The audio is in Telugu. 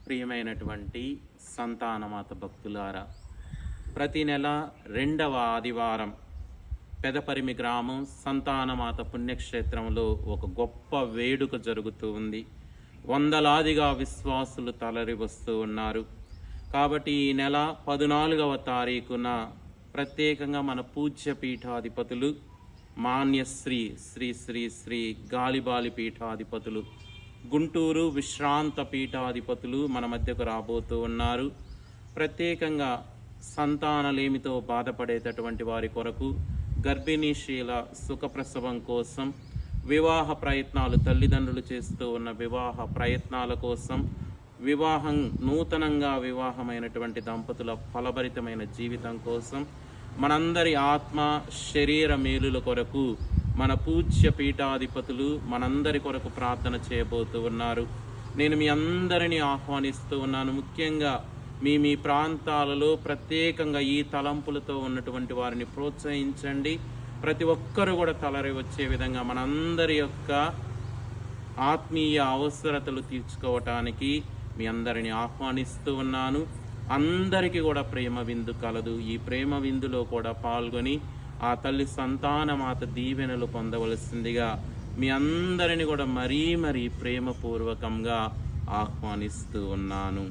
ప్రియమైనటువంటి సంతానమాత భక్తులారా, ప్రతి నెల 2వ ఆదివారం పెదపరిమి గ్రామం సంతానమాత పుణ్యక్షేత్రంలో ఒక గొప్ప వేడుక జరుగుతూ ఉంది. వందలాదిగా విశ్వాసులు తరలి వస్తూ ఉన్నారు. కాబట్టి ఈ నెల 14వ తారీఖున ప్రత్యేకంగా మన పూజ్య పీఠాధిపతులు మాన్యశ్రీ శ్రీ శ్రీ శ్రీ గాలిబాలి పీఠాధిపతులు, గుంటూరు విశ్రాంత పీఠాధిపతులు మన మధ్యకు రాబోతూ ఉన్నారు. ప్రత్యేకంగా సంతానలేమితో బాధపడేటటువంటి వారి కొరకు, గర్భిణీశీల సుఖప్రసవం కోసం, వివాహ ప్రయత్నాలు తల్లిదండ్రులు చేస్తూ ఉన్న వివాహ ప్రయత్నాల కోసం, నూతనంగా వివాహమైనటువంటి దంపతుల ఫలభరితమైన జీవితం కోసం, మనందరి ఆత్మ శరీర మేలుల కొరకు మన పూజ్య పీఠాధిపతులు మనందరి కొరకు ప్రార్థన చేయబోతూ ఉన్నారు. నేను మీ అందరినీ ఆహ్వానిస్తూ ఉన్నాను. ముఖ్యంగా మీ ప్రాంతాలలో ప్రత్యేకంగా ఈ తలంపులతో ఉన్నటువంటి వారిని ప్రోత్సహించండి. ప్రతి ఒక్కరు కూడా తలరి వచ్చే విధంగా మనందరి యొక్క ఆత్మీయ అవసరతలు తీర్చుకోవటానికి మీ అందరిని ఆహ్వానిస్తూ ఉన్నాను. అందరికీ కూడా ప్రేమ విందు కలదు. ఈ ప్రేమ విందులో కూడా పాల్గొని ఆ తల్లి సంతానమాత దీవెనలు పొందవలసిందిగా మీ అందరిని కూడా మరీ ప్రేమపూర్వకంగా ఆహ్వానిస్తూ ఉన్నాను.